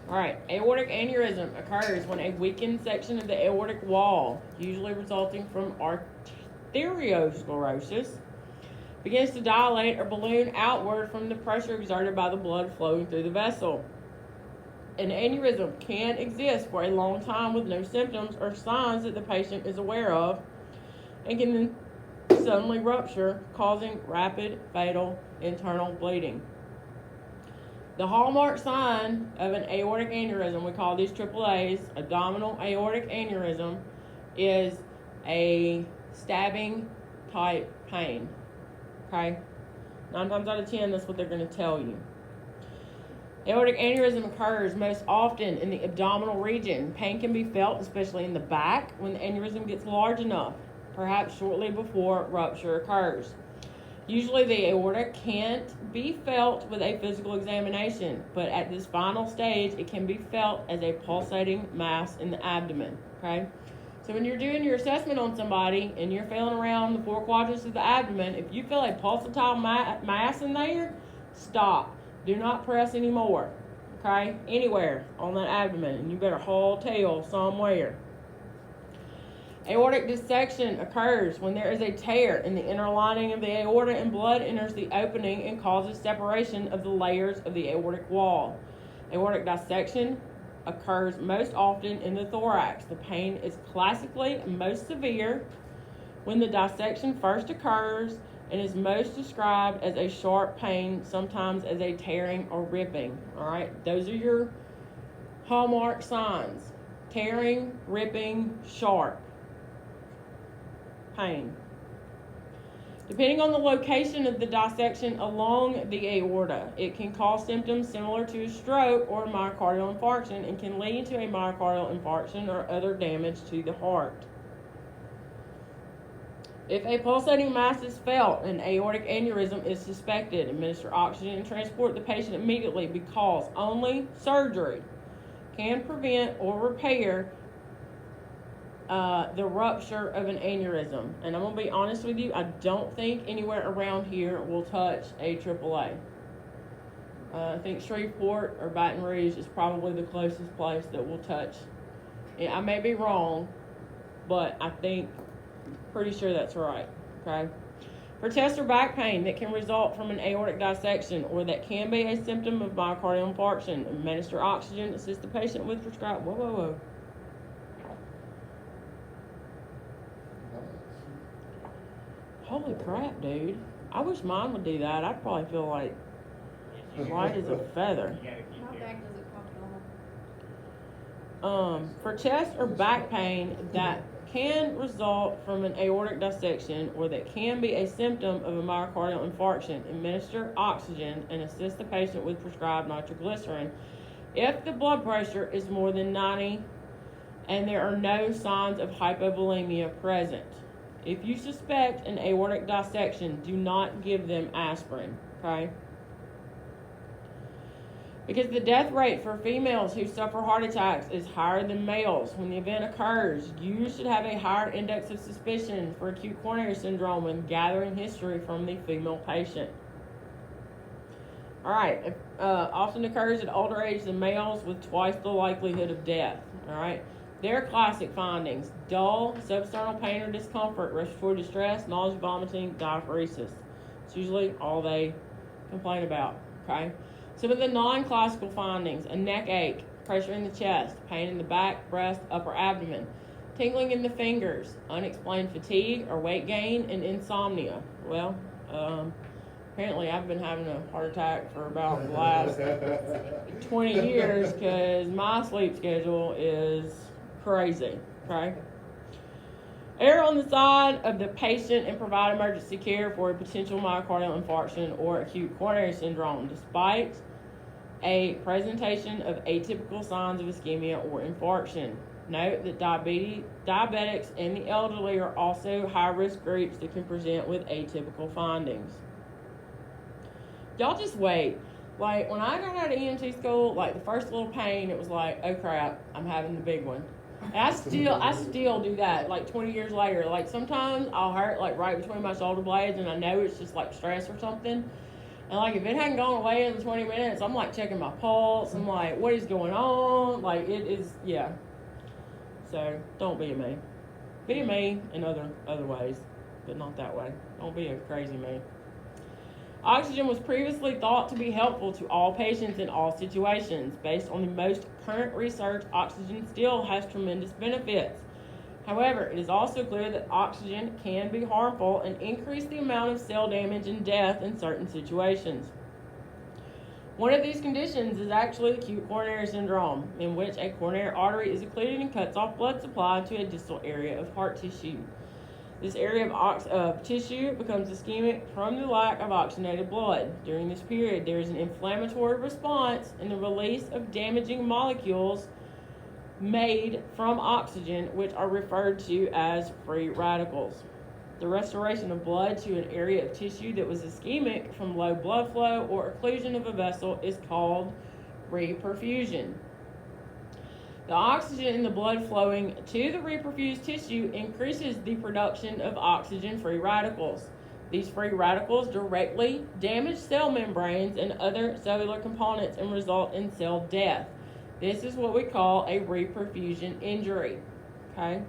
All right, aortic aneurysm occurs when a weakened section of the aortic wall, usually resulting from arteriosclerosis, begins to dilate or balloon outward from the pressure exerted by the blood flowing through the vessel. An aneurysm can exist for a long time with no symptoms or signs that the patient is aware of, and can then suddenly rupture, causing rapid, fatal internal bleeding. The hallmark sign of an aortic aneurysm, we call these AAAs, abdominal aortic aneurysm, is a stabbing type pain. Okay? 9 times out of 10, that's what they're going to tell you. Aortic aneurysm occurs most often in the abdominal region. Pain can be felt, especially in the back, when the aneurysm gets large enough, perhaps shortly before rupture occurs. Usually the aorta can't be felt with a physical examination, but at this final stage, it can be felt as a pulsating mass in the abdomen, okay? So when you're doing your assessment on somebody and you're feeling around the 4 quadrants of the abdomen, if you feel a pulsatile mass in there, stop. Do not press anymore, okay? Anywhere on that abdomen, and you better haul tail somewhere. Aortic dissection occurs when there is a tear in the inner lining of the aorta and blood enters the opening and causes separation of the layers of the aortic wall. Aortic dissection occurs most often in the thorax. The pain is classically most severe when the dissection first occurs and is most described as a sharp pain, sometimes as a tearing or ripping. All right, those are your hallmark signs: tearing, ripping, sharp pain. Depending on the location of the dissection along the aorta, it can cause symptoms similar to a stroke or myocardial infarction and can lead to a myocardial infarction or other damage to the heart. If a pulsating mass is felt and aortic aneurysm is suspected, administer oxygen and transport the patient immediately, because only surgery can prevent or repair the rupture of an aneurysm. And I'm going to be honest with you, I don't think anywhere around here will touch a AAA. I think Shreveport or Baton Rouge is probably the closest place that will touch. I may be wrong, but I think, pretty sure that's right, okay? For chest or back pain that can result from an aortic dissection or that can be a symptom of myocardial infarction, administer oxygen, assist the patient with prescribed, whoa. Holy crap, dude. I wish mine would do that. I'd probably feel like light as a feather. How bad does it cost? For chest or back pain that can result from an aortic dissection or that can be a symptom of a myocardial infarction, administer oxygen and assist the patient with prescribed nitroglycerin if the blood pressure is more than 90 and there are no signs of hypovolemia present. If you suspect an aortic dissection, do not give them aspirin, okay? Because the death rate for females who suffer heart attacks is higher than males. When the event occurs, you should have a higher index of suspicion for acute coronary syndrome when gathering history from the female patient. All right, it often occurs at older age than males with twice the likelihood of death, all right? Their classic findings: dull, substernal pain or discomfort, respiratory distress, nausea, vomiting, diaphoresis. It's usually all they complain about, okay? Some of the non-classical findings: a neck ache, pressure in the chest, pain in the back, breast, upper abdomen, tingling in the fingers, unexplained fatigue or weight gain, and insomnia. Well, apparently I've been having a heart attack for about the last 20 years because my sleep schedule is crazy, okay? Err on the side of the patient and provide emergency care for a potential myocardial infarction or acute coronary syndrome, despite a presentation of atypical signs of ischemia or infarction. Note that diabetics and the elderly are also high-risk groups that can present with atypical findings. Y'all just wait. Like, when I got out of EMT school, like, the first little pain, it was like, oh crap, I'm having the big one. And I still do that, like 20 years later. Like sometimes I'll hurt like right between my shoulder blades and I know it's just like stress or something. And And like if it hadn't gone away in the 20 minutes, I'm like checking my pulse. I'm like, what is going on? Like it is, yeah. So don't be a me. Be a me in other ways, but not that way. Don't be a crazy me. Oxygen was previously thought to be helpful to all patients in all situations. Based on the most current research, oxygen still has tremendous benefits. However, it is also clear that oxygen can be harmful and increase the amount of cell damage and death in certain situations. One of these conditions is actually acute coronary syndrome, in which a coronary artery is occluded and cuts off blood supply to a distal area of heart tissue. This area of tissue becomes ischemic from the lack of oxygenated blood. During this period, there is an inflammatory response and the release of damaging molecules made from oxygen, which are referred to as free radicals. The restoration of blood to an area of tissue that was ischemic from low blood flow or occlusion of a vessel is called reperfusion. The oxygen in the blood flowing to the reperfused tissue increases the production of oxygen-free radicals. These free radicals directly damage cell membranes and other cellular components and result in cell death. This is what we call a reperfusion injury. Okay?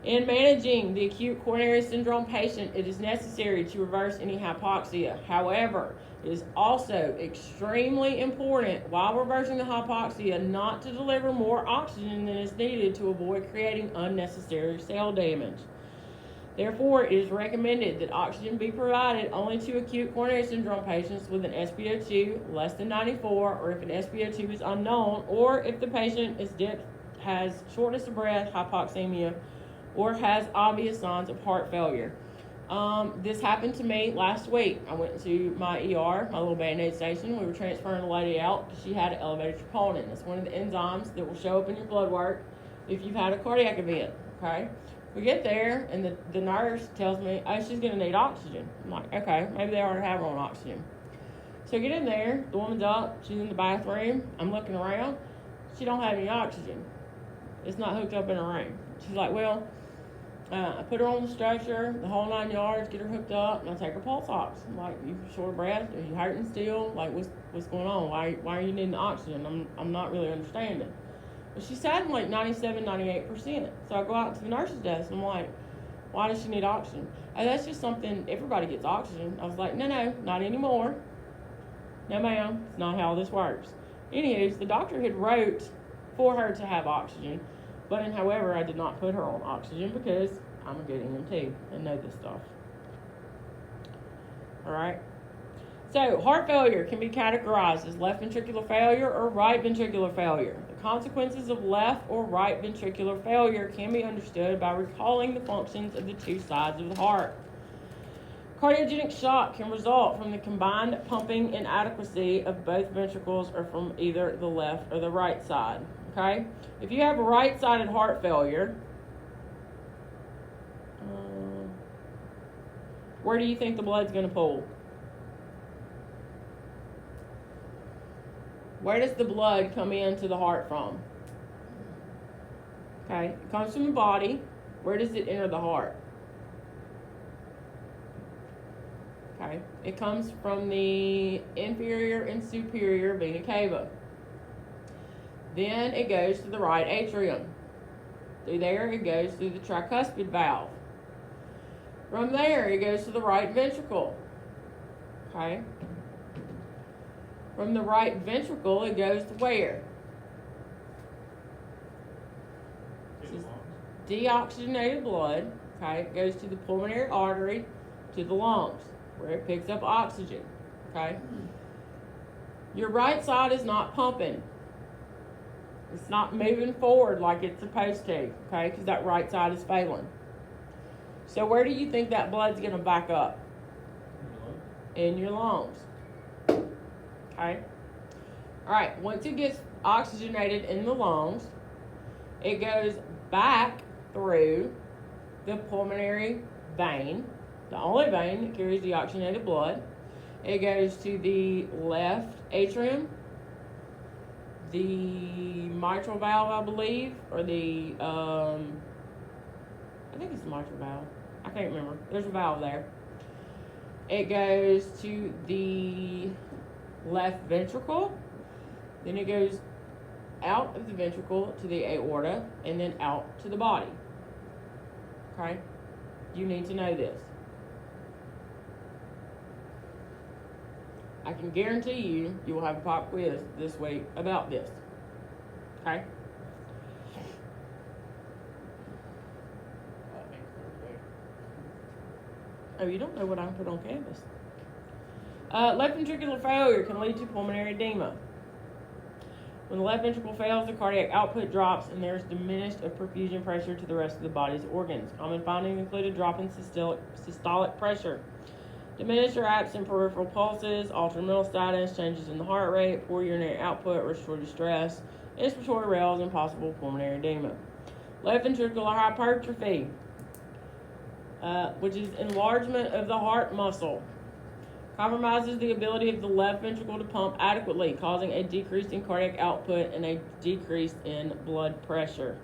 In managing the acute coronary syndrome patient, it is necessary to reverse any hypoxia. However, it is also extremely important while reversing the hypoxia not to deliver more oxygen than is needed to avoid creating unnecessary cell damage. Therefore, it is recommended that oxygen be provided only to acute coronary syndrome patients with an SpO2 less than 94, or if an SpO2 is unknown, or if the patient has shortness of breath, hypoxemia, or has obvious signs of heart failure. This happened to me last week. I went to my ER, my little Band-Aid station. We were transferring a lady out because she had an elevated troponin. That's one of the enzymes that will show up in your blood work if you've had a cardiac event, okay? We get there, and the nurse tells me, oh, she's going to need oxygen. I'm like, okay, maybe they already have her on oxygen. So I get in there, the woman's up, she's in the bathroom, I'm looking around, she don't have any oxygen. It's not hooked up in her room. She's like, well, I put her on the stretcher, the whole 9 yards, get her hooked up, and I take her pulse ox. I'm like, you short of breath? Are you hurting still? Like, what's going on? Why are you needing oxygen? I'm not really understanding. But she's had like 97, 98%. So I go out to the nurse's desk, and I'm like, why does she need oxygen? Oh, that's just something, everybody gets oxygen. I was like, no, not anymore. No, ma'am, it's not how this works. Anywho, the doctor had wrote for her to have oxygen. But however, I did not put her on oxygen because I'm a good EMT and know this stuff. All right. So heart failure can be categorized as left ventricular failure or right ventricular failure. The consequences of left or right ventricular failure can be understood by recalling the functions of the two sides of the heart. Cardiogenic shock can result from the combined pumping inadequacy of both ventricles or from either the left or the right side. Okay? If you have right-sided heart failure, where do you think the blood's going to pool? Where does the blood come into the heart from? Okay, it comes from the body. Where does it enter the heart? Okay, it comes from the inferior and superior vena cava. Then it goes to the right atrium. Through there, it goes through the tricuspid valve. From there, it goes to the right ventricle. Okay? From the right ventricle, it goes to where? Deoxygenated blood. Okay? It goes to the pulmonary artery, to the lungs, where it picks up oxygen. Okay? Your right side is not pumping. It's not moving forward like it's supposed to, okay, because that right side is failing. So where do you think that blood's going to back up? In your lungs. Okay? All right, once it gets oxygenated in the lungs, it goes back through the pulmonary vein, the only vein that carries the oxygenated blood. It goes to the left atrium, the mitral valve, I believe, or the, I think it's the mitral valve. I can't remember. There's a valve there. It goes to the left ventricle, then it goes out of the ventricle to the aorta, and then out to the body. Okay? You need to know this. I can guarantee you, you will have a pop quiz this week about this. Okay? Oh, you don't know what I put on canvas. Left ventricular failure can lead to pulmonary edema. When the left ventricle fails, the cardiac output drops and there is diminished of perfusion pressure to the rest of the body's organs. Common findings include a drop in systolic pressure, diminished or absent peripheral pulses, altered mental status, changes in the heart rate, poor urinary output, respiratory distress, inspiratory rails, and possible pulmonary edema. Left ventricular hypertrophy, which is enlargement of the heart muscle, compromises the ability of the left ventricle to pump adequately, causing a decrease in cardiac output and a decrease in blood pressure.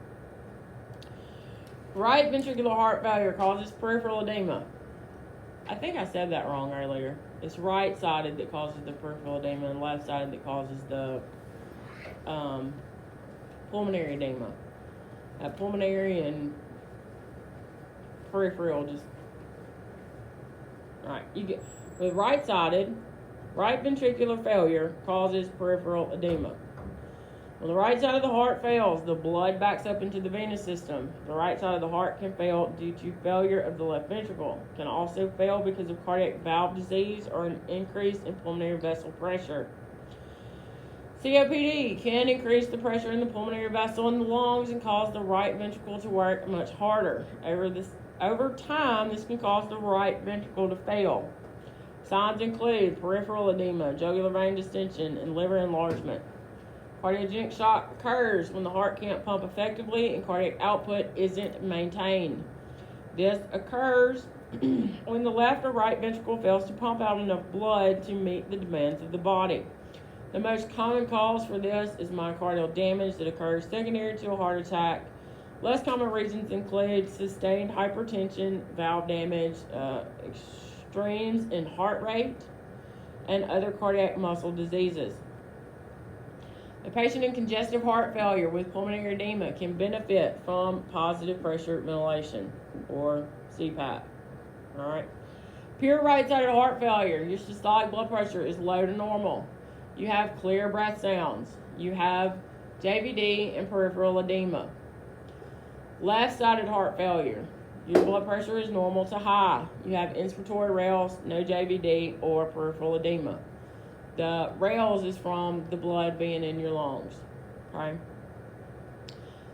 Right ventricular heart failure causes peripheral edema. I think I said that wrong earlier. It's right-sided that causes the peripheral edema and left-sided that causes the pulmonary edema. Pulmonary and peripheral just... Alright, you get... With right-sided, right ventricular failure causes peripheral edema. When the right side of the heart fails, the blood backs up into the venous system. The right side of the heart can fail due to failure of the left ventricle. It can also fail because of cardiac valve disease or an increase in pulmonary vessel pressure. COPD can increase the pressure in the pulmonary vessel in the lungs and cause the right ventricle to work much harder. Over time, this can cause the right ventricle to fail. Signs include peripheral edema, jugular vein distension, and liver enlargement. Cardiogenic shock occurs when the heart can't pump effectively and cardiac output isn't maintained. This occurs when the left or right ventricle fails to pump out enough blood to meet the demands of the body. The most common cause for this is myocardial damage that occurs secondary to a heart attack. Less common reasons include sustained hypertension, valve damage, extremes in heart rate, and other cardiac muscle diseases. A patient in congestive heart failure with pulmonary edema can benefit from positive pressure ventilation, or CPAP. All right. Pure right-sided heart failure, your systolic blood pressure is low to normal. You have clear breath sounds. You have JVD and peripheral edema. Left-sided heart failure, your blood pressure is normal to high. You have inspiratory rails, no JVD or peripheral edema. The rails is from the blood being in your lungs. Okay?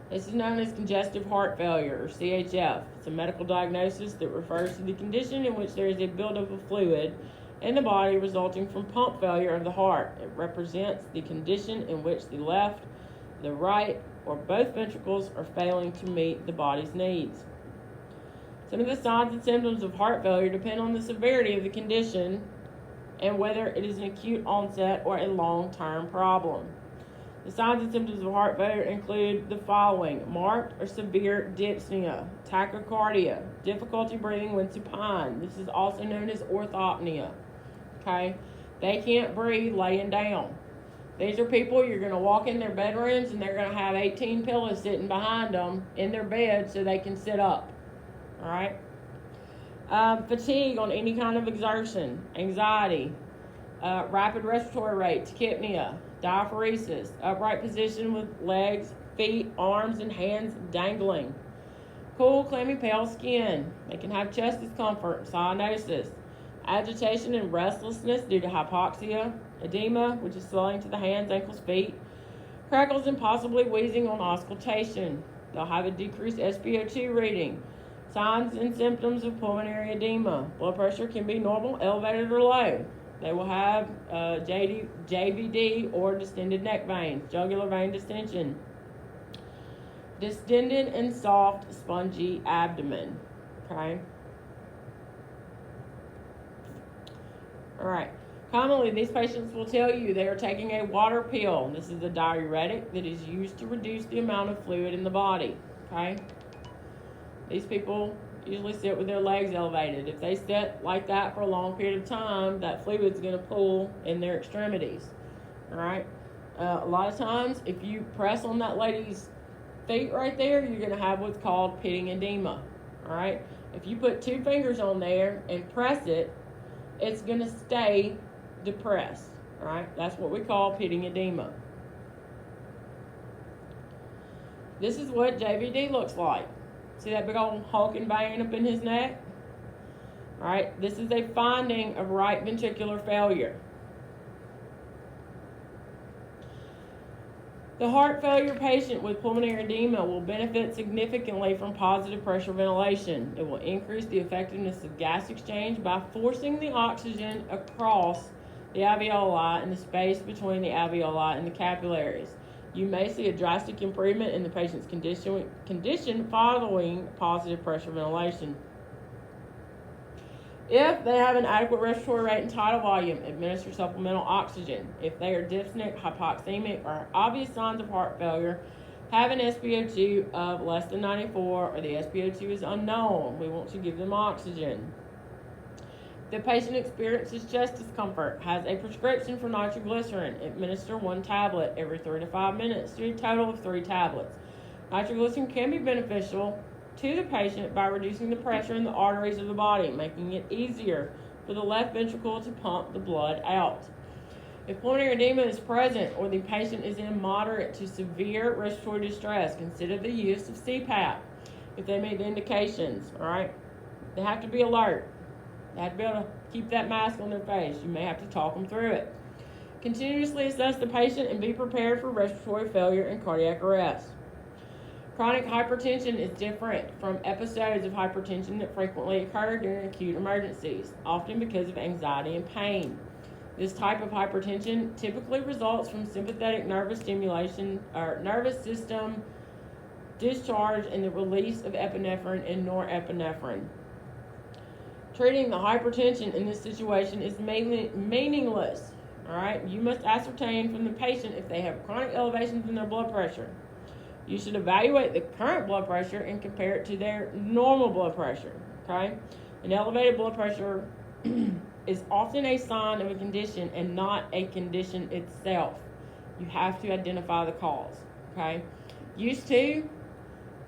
This is known as congestive heart failure, or CHF. It's a medical diagnosis that refers to the condition in which there is a buildup of fluid in the body resulting from pump failure of the heart. It represents the condition in which the left, the right, or both ventricles are failing to meet the body's needs. Some of the signs and symptoms of heart failure depend on the severity of the condition and whether it is an acute onset or a long-term problem. The signs and symptoms of heart failure include the following: marked or severe dyspnea, tachycardia, difficulty breathing when supine. This is also known as orthopnea. Okay? They can't breathe laying down. These are people, you're going to walk in their bedrooms and they're going to have 18 pillows sitting behind them in their bed so they can sit up. All right? Fatigue on any kind of exertion, anxiety, rapid respiratory rate, tachypnea, diaphoresis, upright position with legs, feet, arms, and hands dangling. Cool, clammy, pale skin. They can have chest discomfort, cyanosis, agitation and restlessness due to hypoxia, edema, which is swelling to the hands, ankles, feet, crackles, and possibly wheezing on auscultation. They'll have a decreased SpO2 reading. Signs and symptoms of pulmonary edema. Blood pressure can be normal, elevated, or low. They will have JVD or distended neck veins, jugular vein distension, distended and soft, spongy abdomen. Okay? All right. Commonly, these patients will tell you they are taking a water pill. This is a diuretic that is used to reduce the amount of fluid in the body. Okay? These people usually sit with their legs elevated. If they sit like that for a long period of time, that fluid's going to pool in their extremities. All right. A lot of times, if you press on that lady's feet right there, you're going to have what's called pitting edema. All right. If you put 2 fingers on there and press it, it's going to stay depressed. All right. That's what we call pitting edema. This is what JVD looks like. See that big old hulking vein up in his neck? All right, this is a finding of right ventricular failure. The heart failure patient with pulmonary edema will benefit significantly from positive pressure ventilation. It will increase the effectiveness of gas exchange by forcing the oxygen across the alveoli and the space between the alveoli and the capillaries. You may see a drastic improvement in the patient's condition following positive pressure ventilation. If they have an adequate respiratory rate and tidal volume, administer supplemental oxygen. If they are dyspneic, hypoxemic, or obvious signs of heart failure, have an SpO2 of less than 94, or the SpO2 is unknown, we want to give them oxygen. The patient experiences chest discomfort, has a prescription for nitroglycerin. Administer 1 tablet every 3 to 5 minutes to a total of 3 tablets. Nitroglycerin can be beneficial to the patient by reducing the pressure in the arteries of the body, making it easier for the left ventricle to pump the blood out. If pulmonary edema is present or the patient is in moderate to severe respiratory distress, consider the use of CPAP if they meet the indications. All right, they have to be alert. They have to be able to keep that mask on their face. You may have to talk them through it. Continuously assess the patient and be prepared for respiratory failure and cardiac arrest. Chronic hypertension is different from episodes of hypertension that frequently occur during acute emergencies, often because of anxiety and pain. This type of hypertension typically results from sympathetic nervous stimulation or nervous system discharge and the release of epinephrine and norepinephrine. Treating the hypertension in this situation is meaningless. All right, you must ascertain from the patient if they have chronic elevations in their blood pressure. You should evaluate the current blood pressure and compare it to their normal blood pressure. Okay, an elevated blood pressure is often a sign of a condition and not a condition itself. You have to identify the cause. Okay, used to.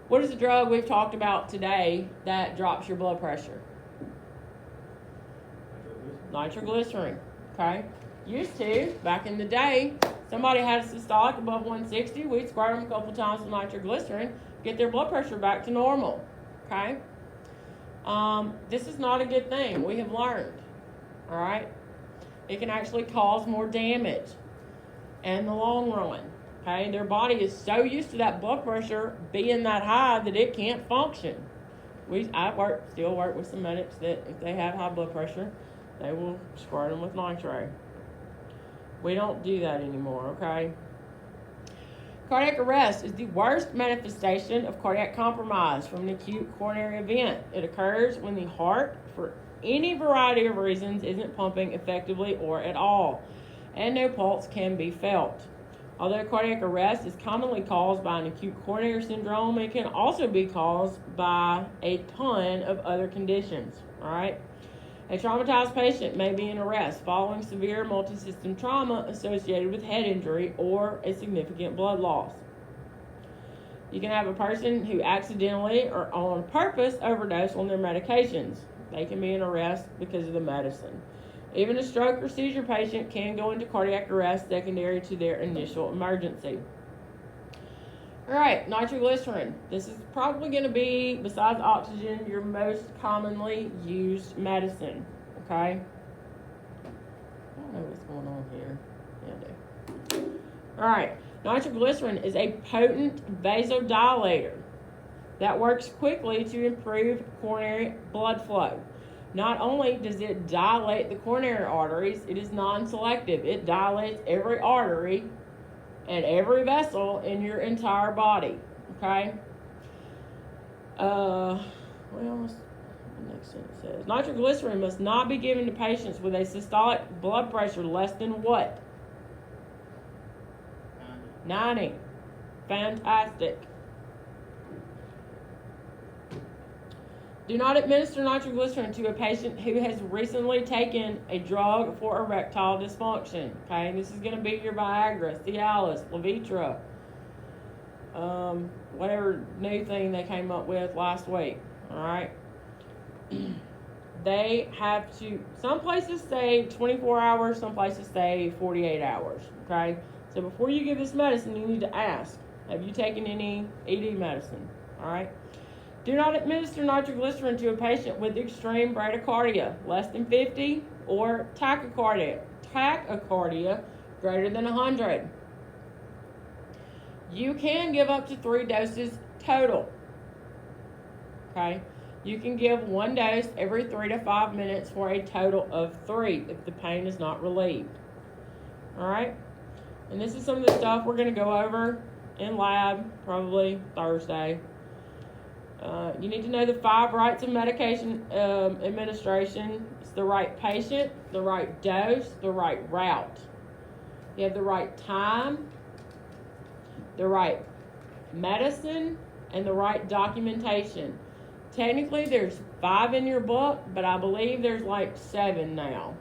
What is the drug we've talked about today that drops your blood pressure? Nitroglycerin. Okay? Used to, back in the day, somebody had a systolic above 160, we'd squirt them a couple times with nitroglycerin, get their blood pressure back to normal. Okay? This is not a good thing. We have learned. All right? It can actually cause more damage in the long run. Okay? Their body is so used to that blood pressure being that high that it can't function. I still work with some medics that if they have high blood pressure, they will squirt them with nitro. We don't do that anymore, okay? Cardiac arrest is the worst manifestation of cardiac compromise from an acute coronary event. It occurs when the heart, for any variety of reasons, isn't pumping effectively or at all, and no pulse can be felt. Although cardiac arrest is commonly caused by an acute coronary syndrome, it can also be caused by a ton of other conditions, all right? A traumatized patient may be in arrest following severe multisystem trauma associated with head injury or a significant blood loss. You can have a person who accidentally or on purpose overdose on their medications. They can be in arrest because of the medicine. Even a stroke or seizure patient can go into cardiac arrest secondary to their initial emergency. All right, nitroglycerin. This is probably going to be, besides oxygen, your most commonly used medicine, okay? I don't know what's going on here. Yeah, I do. All right, nitroglycerin is a potent vasodilator that works quickly to improve coronary blood flow. Not only does it dilate the coronary arteries, it is non-selective. It dilates every artery and every vessel in your entire body, okay? Well, the next sentence says, nitroglycerin must not be given to patients with a systolic blood pressure less than what? 90. Fantastic. Do not administer nitroglycerin to a patient who has recently taken a drug for erectile dysfunction. Okay, this is going to be your Viagra, Cialis, Levitra, whatever new thing they came up with last week. All right. They have to, some places say 24 hours, some places say 48 hours. Okay, so before you give this medicine, you need to ask, have you taken any ED medicine? All right. Do not administer nitroglycerin to a patient with extreme bradycardia, less than 50, or tachycardia greater than 100. You can give up to 3 doses total. Okay? You can give 1 dose every 3 to 5 minutes for a total of 3 if the pain is not relieved. All right? And this is some of the stuff we're going to go over in lab, probably Thursday. You need to know the 5 rights of medication administration. It's the right patient, the right dose, the right route. You have the right time, the right medicine, and the right documentation. Technically, there's 5 in your book, but I believe there's like 7 now.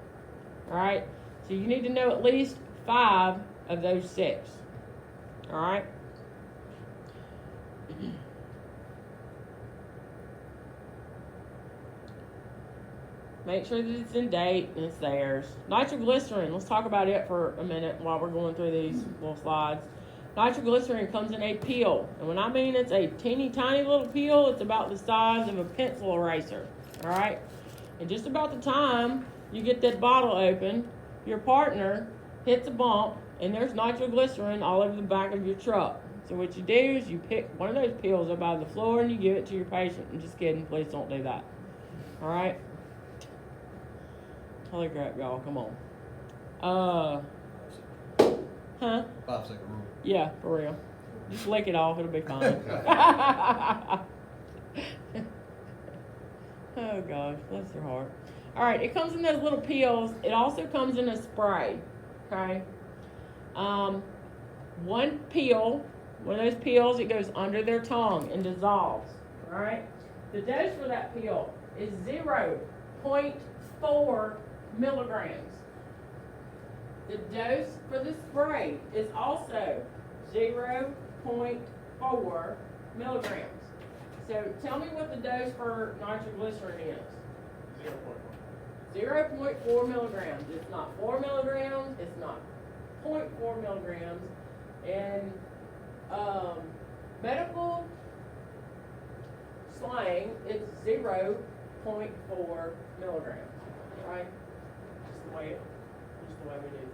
All right? So you need to know at least 5 of those 6. All right? Make sure that it's in date and it's theirs. Nitroglycerin, let's talk about it for a minute while we're going through these little slides. Nitroglycerin comes in a pill. And when I mean it's a teeny tiny little pill, it's about the size of a pencil eraser. All right? And just about the time you get that bottle open, your partner hits a bump and there's nitroglycerin all over the back of your truck. So what you do is you pick one of those pills up out of the floor and you give it to your patient. I'm just kidding. Please don't do that. All right? Holy crap, y'all. Come on. 5-second rule. Yeah, for real. Just lick it off. It'll be fine. Oh, gosh. Bless your heart. All right. It comes in those little pills. It also comes in a spray. Okay? One pill, one of those pills, it goes under their tongue and dissolves. All right? The dose for that pill is 0.4 milligrams. The dose for the spray is also 0.4 milligrams. So tell me what the dose for nitroglycerin is. 0.4 milligrams. It's not 4 milligrams. It's not 0.4 milligrams. And medical slang, it's 0.4 milligrams. Right? Just the way we do things.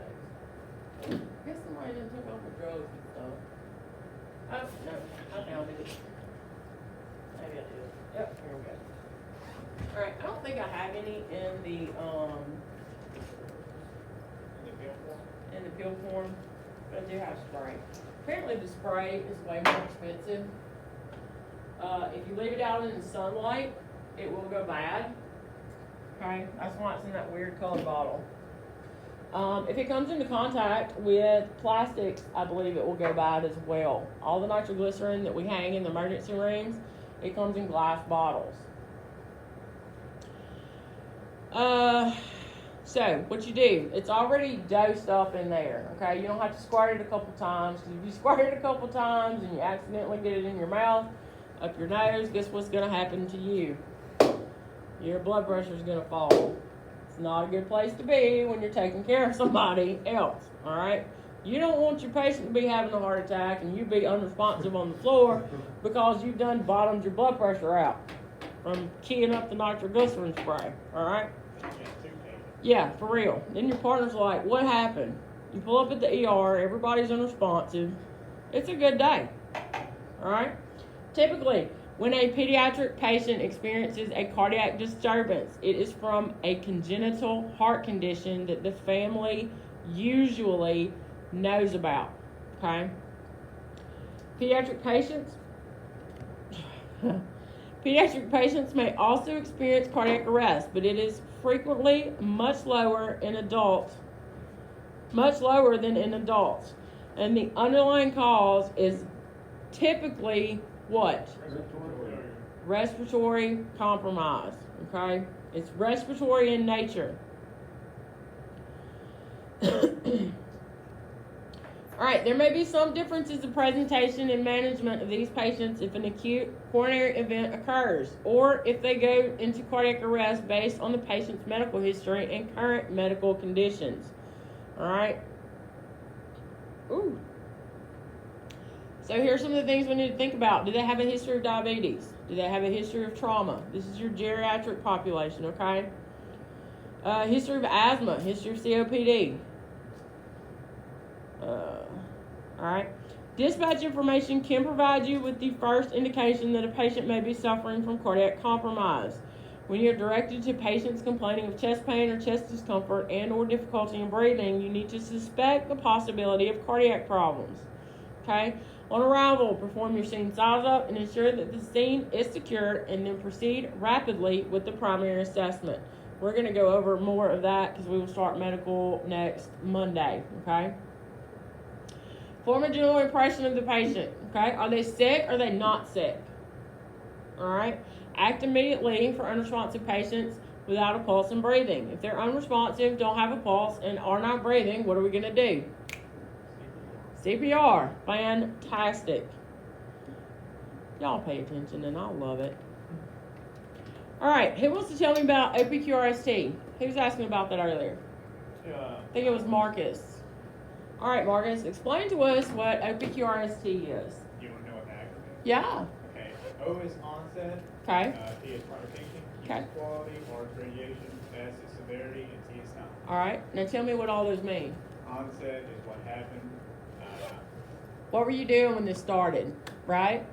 I guess somebody done took off the drugs and stuff. Oh, no, I found it. Maybe I did. Yep, here we go. Alright, I don't think I have any in the pill form, but I do have spray. Apparently the spray is way more expensive. If you leave it out in the sunlight, it will go bad. Okay, that's why it's in that weird colored bottle. If it comes into contact with plastics, I believe it will go bad as well. All the nitroglycerin that we hang in the emergency rooms, it comes in glass bottles. So what you do, it's already dosed up in there, okay? You don't have to squirt it a couple times, because if you squirt it a couple times and you accidentally get it in your mouth, up your nose, guess what's going to happen to you? Your blood pressure is going to fall. It's not a good place to be when you're taking care of somebody else, all right? You don't want your patient to be having a heart attack and you be unresponsive on the floor because you've done bottomed your blood pressure out from keying up the nitroglycerin spray, all right? Yeah, for real. Then your partner's like, what happened? You pull up at the ER, everybody's unresponsive. It's a good day, all right? Typically, when a pediatric patient experiences a cardiac disturbance, it is from a congenital heart condition that the family usually knows about, okay? Pediatric patients may also experience cardiac arrest, but it is frequently much lower than in adults. And the underlying cause is typically what? respiratory compromise. Okay? It's respiratory in nature. All right, there may be some differences in presentation and management of these patients if an acute coronary event occurs, or if they go into cardiac arrest based on the patient's medical history and current medical conditions. All right. Ooh. So here's some of the things we need to think about. Do they have a history of diabetes? Do they have a history of trauma? This is your geriatric population, okay? History of asthma, history of COPD. All right. Dispatch information can provide you with the first indication that a patient may be suffering from cardiac compromise. When you're directed to patients complaining of chest pain or chest discomfort and or difficulty in breathing, you need to suspect the possibility of cardiac problems. Okay? On arrival, perform your scene size up and ensure that the scene is secured, and then proceed rapidly with the primary assessment. We're going to go over more of that because we will start medical next Monday. Okay? Form a general impression of the patient. Okay? Are they sick or are they not sick? All right? Act immediately for unresponsive patients without a pulse and breathing. If they're unresponsive, don't have a pulse, and are not breathing, what are we going to do? CPR. Fantastic. Y'all pay attention, and I love it. All right. Who wants to tell me about OPQRST? Who was asking about that earlier? I think it was Marcus. All right, Marcus, explain to us what OPQRST is. You want to know what the acronym is? Yeah. Okay. O is onset. Okay. P is provocation. Q Okay. is quality. R is radiation. S is severity. And T is time. All right. Now tell me what all those mean. Onset is what happened. What were you doing when this started? Right?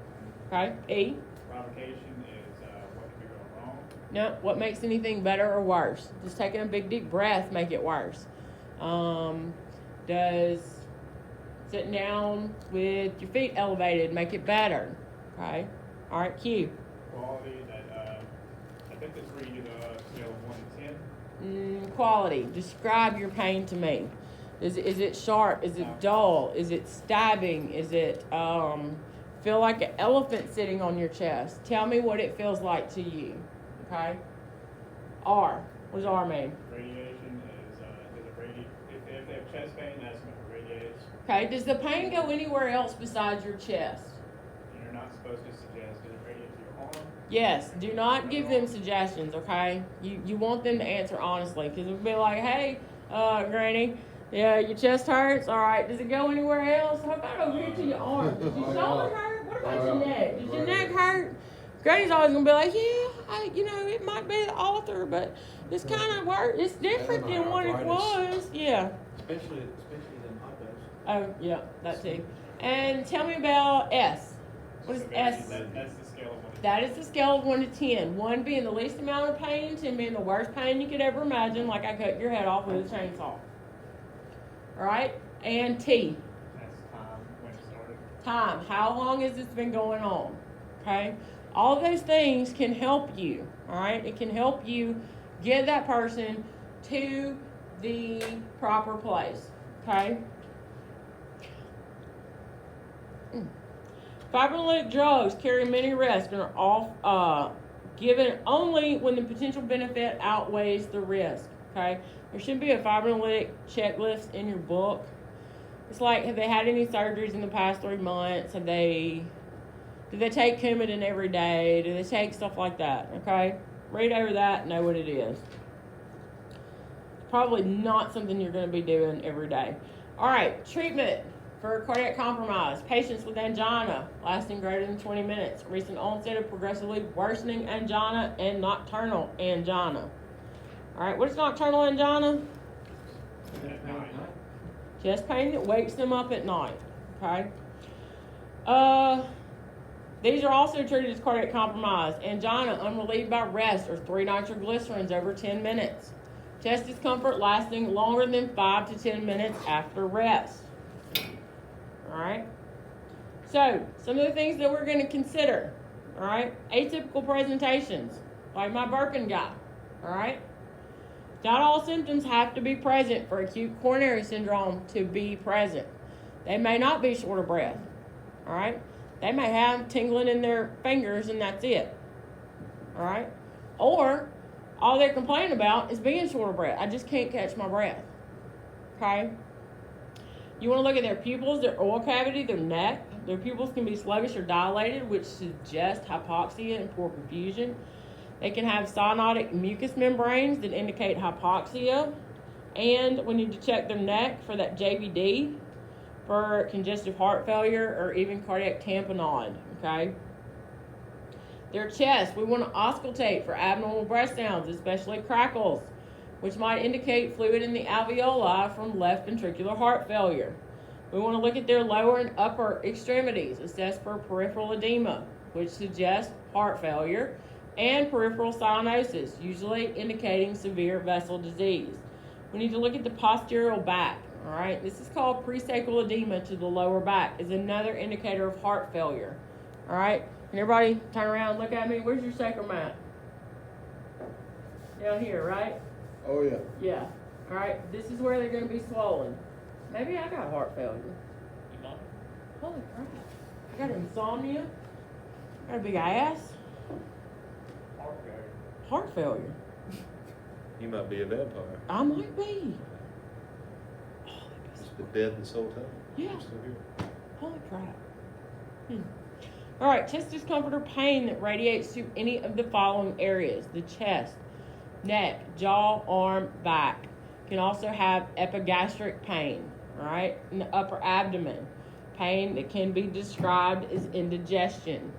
Okay. E. Provocation is what could be going wrong. No. What makes anything better or worse? Just taking a big deep breath make it worse. Does sitting down with your feet elevated make it better? Okay. All right. Q. Quality that I think that's where you do the scale of 1 to 10. Quality. Describe your pain to me. Is it sharp? Is it dull? Is it stabbing? Is it feel like an elephant sitting on your chest? Tell me what it feels like to you. Okay. R. What does R mean? Radiation is if they have chest pain, that's going to radiate. Okay. Does the pain go anywhere else besides your chest? You're not supposed to suggest does it radiate to your arm. Yes. Do not give them suggestions. Okay. You want them to answer honestly, because it'll be like, hey, Granny. Yeah, your chest hurts. All right. Does it go anywhere else? How about over here to your arm? Does your shoulder hurt? What about your neck? Does your neck hurt? Granny's always gonna be like, yeah, it might be the author, but it's kind of work. It's different than what it was. Yeah. Especially in hot dogs. Oh, yeah, that too. And tell me about S. What is Severity, S? That's the scale of 1 to 10. That is the scale of 1 to 10. 1 being the least amount of pain, 10 being the worst pain you could ever imagine, like I cut your head off with a chainsaw. All right? And T. That's time when it started. Time. How long has this been going on? Okay? All of those things can help you. All right? It can help you get that person to the proper place. Okay? Fibrinolytic drugs carry many risks and are given only when the potential benefit outweighs the risk. Okay? There should be a fibrinolytic checklist in your book. It's like, have they had any surgeries in the past 3 months? Do they take Coumadin every day? Do they take stuff like that? Okay? Read over that and know what it is. Probably not something you're going to be doing every day. All right, treatment for cardiac compromise. Patients with angina lasting greater than 20 minutes. Recent onset of progressively worsening angina and nocturnal angina. All right, what is nocturnal angina? At night. Chest pain that wakes them up at night. Okay? These are also treated as cardiac compromise. Angina unrelieved by rest or 3 nitroglycerins over 10 minutes. Chest discomfort lasting longer than 5 to 10 minutes after rest. All right? So, some of the things that we're going to consider. All right? Atypical presentations, like my Birkin guy. All right? Not all symptoms have to be present for acute coronary syndrome to be present. They may not be short of breath. All right? They may have tingling in their fingers and that's it. all right? Or all they're complaining about is being short of breath. I just can't catch my breath, okay? You want to look at their pupils, their oral cavity, their neck. Their pupils can be sluggish or dilated, which suggests hypoxia and poor perfusion. They can have cyanotic mucous membranes that indicate hypoxia. And we need to check their neck for that JVD, for congestive heart failure, or even cardiac tamponade, okay? Their chest, we want to auscultate for abnormal breath sounds, especially crackles, which might indicate fluid in the alveoli from left ventricular heart failure. We want to look at their lower and upper extremities, assess for peripheral edema, which suggests heart failure, and peripheral cyanosis, usually indicating severe vessel disease. We need to look at the postural back, all right? This is called presacral edema to the lower back, is another indicator of heart failure, all right? Can everybody turn around and look at me? Where's your sacrum at? Down here, right? Oh, yeah. Yeah. All right. This is where they're going to be swollen. Maybe I got heart failure. You know? Holy crap. I got insomnia. I got a big ass. Heart failure. Heart failure. You might be a vampire. I might be. Oh, It's been dead this whole time. Yeah. I'm still here. holy crap. All right. Chest discomfort or pain that radiates to any of the following areas: the chest, neck, jaw, arm, back. You can also have epigastric pain, right? In the upper abdomen. Pain that can be described as indigestion.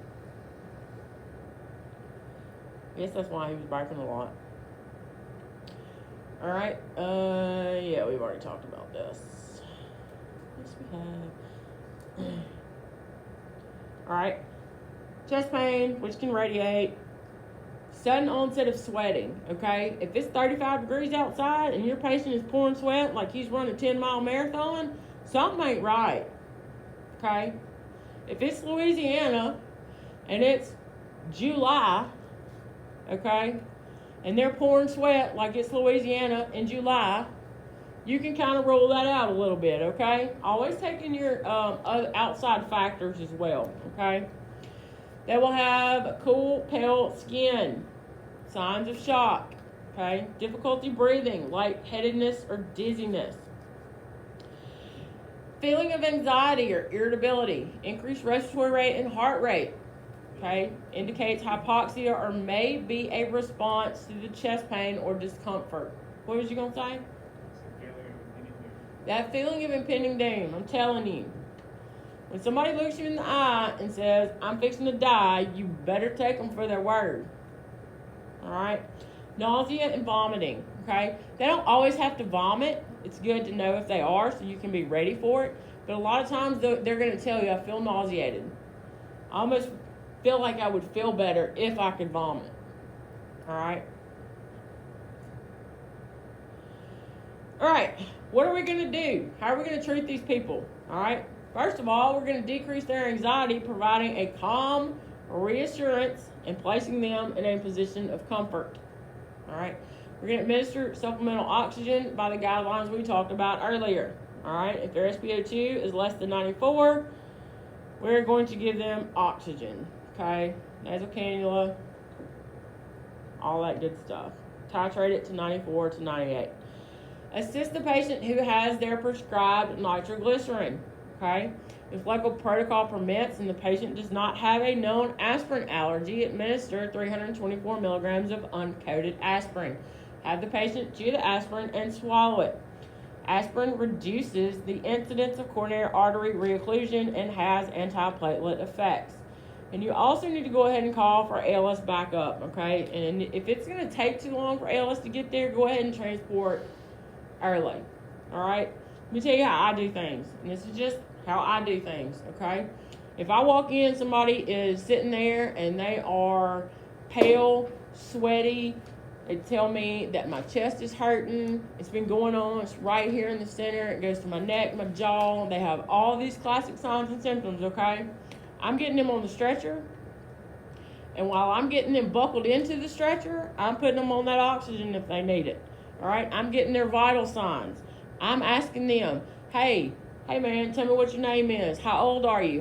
I guess that's why he was barking a lot. All right. Yeah, we've already talked about this. Yes, we have. All right. Chest pain, which can radiate. Sudden onset of sweating, okay? If it's 35 degrees outside and your patient is pouring sweat like he's running a 10-mile marathon, something ain't right, okay? If it's Louisiana and it's July, okay, and they're pouring sweat like it's Louisiana in July, you can kind of rule that out a little bit, okay? Always take in your other outside factors as well, okay? They will have cool, pale skin, signs of shock, okay? Difficulty breathing, lightheadedness or dizziness. Feeling of anxiety or irritability, increased respiratory rate and heart rate, okay? Indicates hypoxia or may be a response to the chest pain or discomfort. What was you going to say? That feeling of impending doom, I'm telling you. When somebody looks you in the eye and says, I'm fixing to die, you better take them for their word. All right? Nausea and vomiting, okay? They don't always have to vomit. It's good to know if they are so you can be ready for it. But a lot of times they're going to tell you, I feel nauseated. I almost feel like I would feel better if I could vomit. All right? All right. What are we going to do? How are we going to treat these people? All right? First of all, we're going to decrease their anxiety, providing a calm reassurance and placing them in a position of comfort. All right. We're going to administer supplemental oxygen by the guidelines we talked about earlier. All right. If their SpO2 is less than 94, we're going to give them oxygen. Okay. Nasal cannula, all that good stuff. Titrate it to 94 to 98. Assist the patient who has their prescribed nitroglycerin. Okay? If local protocol permits and the patient does not have a known aspirin allergy, administer 324 milligrams of uncoated aspirin. Have the patient chew the aspirin and swallow it. Aspirin reduces the incidence of coronary artery reocclusion and has antiplatelet effects. And you also need to go ahead and call for ALS backup, okay? And if it's going to take too long for ALS to get there, go ahead and transport early, all right? Let me tell you how I do things, and this is just how I do things, okay? If I walk in, somebody is sitting there and they are pale, sweaty, they tell me that my chest is hurting, it's been going on, it's right here in the center, it goes to my neck, my jaw, they have all these classic signs and symptoms, okay? I'm getting them on the stretcher, and while I'm getting them buckled into the stretcher, I'm putting them on that oxygen if they need it, all right? I'm getting their vital signs. I'm asking them, hey man, tell me what your name is. How old are you?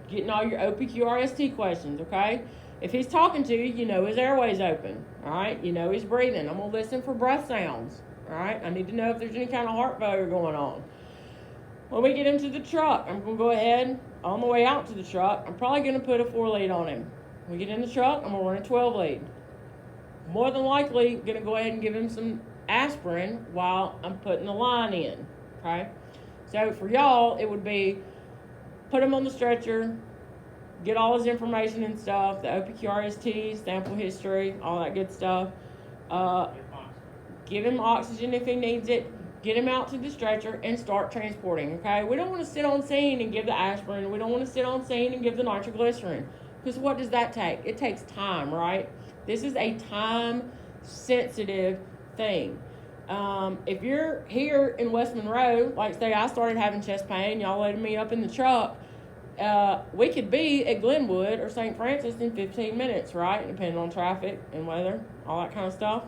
Getting all your OPQRST questions, okay? If he's talking to you, you know his airway's open. All right, you know he's breathing. I'm gonna listen for breath sounds. All right, I need to know if there's any kind of heart failure going on. When we get him to the truck, I'm gonna go ahead on the way out to the truck. I'm probably gonna put a 4-lead on him. When we get in the truck, I'm gonna run a 12-lead. More than likely, gonna go ahead and give him some aspirin while I'm putting the line in. Okay, so for y'all, it would be put him on the stretcher, get all his information and stuff, the OPQRST, sample history, all that good stuff. Give him oxygen if he needs it. Get him out to the stretcher and start transporting, okay? We don't want to sit on scene and give the aspirin. We don't want to sit on scene and give the nitroglycerin. Because what does that take? It takes time, right? This is a time-sensitive thing. If you're here in West Monroe, like say I started having chest pain, y'all loaded me up in the truck, we could be at Glenwood or St. Francis in 15 minutes, right? Depending on traffic and weather, all that kind of stuff,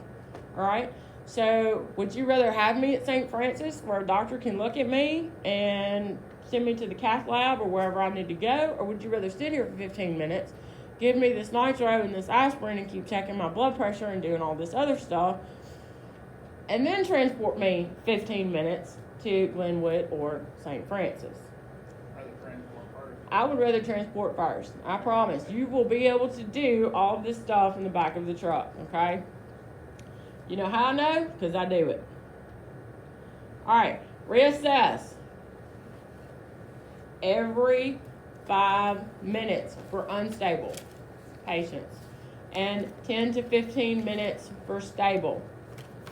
all right? So would you rather have me at St. Francis where a doctor can look at me and send me to the cath lab or wherever I need to go? Or would you rather sit here for 15 minutes, give me this nitro and this aspirin and keep checking my blood pressure and doing all this other stuff, and then transport me 15 minutes to Glenwood or St. Francis? I would rather transport first. I promise. You will be able to do all this stuff in the back of the truck, okay? You know how I know? Because I do it. All right, reassess. Every 5 minutes for unstable patients and 10 to 15 minutes for stable,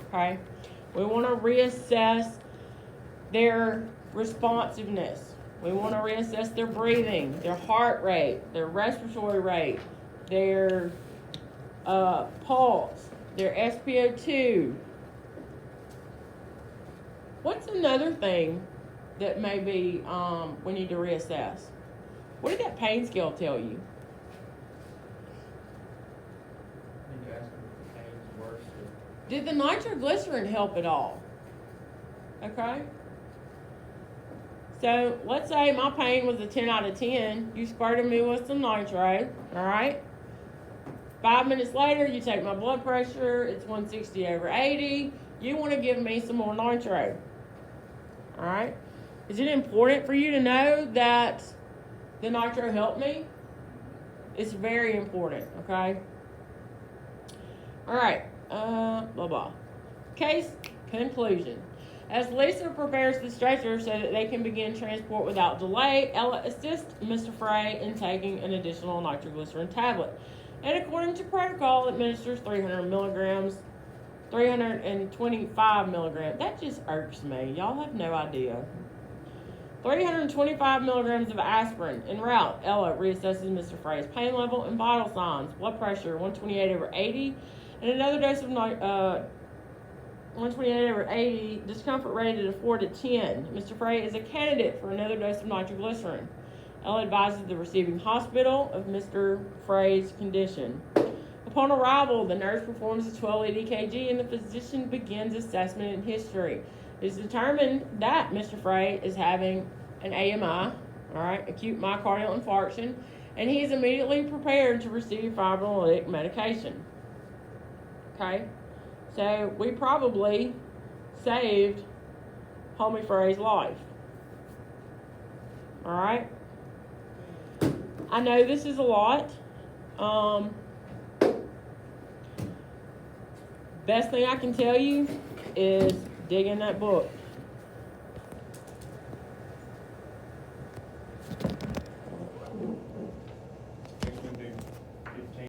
okay? We want to reassess their responsiveness. We want to reassess their breathing, their heart rate, their respiratory rate, their pulse, their SpO2. What's another thing that maybe we need to reassess? What did that pain scale tell you? Need to ask them if the pain's worse or. Did the nitroglycerin help at all? Okay. So let's say my pain was a 10 out of 10. You squirted me with some nitro, all right? 5 minutes later, you take my blood pressure. It's 160/80. You want to give me some more nitro, all right? Is it important for you to know that the nitro helped me? It's very important, okay? All right, blah, blah. Case conclusion. As Lisa prepares the stretcher so that they can begin transport without delay, Ella assists Mr. Frey in taking an additional nitroglycerin tablet. And according to protocol, administers 300 milligrams, 325 milligrams. That just irks me. Y'all have no idea. 325 milligrams of aspirin. En route, Ella reassesses Mr. Frey's pain level and vital signs. Blood pressure, 128/80. And another dose of 128/80, discomfort rated at 4 to 10. Mr. Frey is a candidate for another dose of nitroglycerin. Ella advises the receiving hospital of Mr. Frey's condition. Upon arrival, the nurse performs a 12-lead EKG and the physician begins assessment and history. It is determined that Mr. Frey is having an AMI, all right, acute myocardial infarction, and he is immediately prepared to receive fibrinolytic medication. Okay? So we probably saved Homie Frey's life. All right? I know this is a lot. Best thing I can tell you is dig in that book.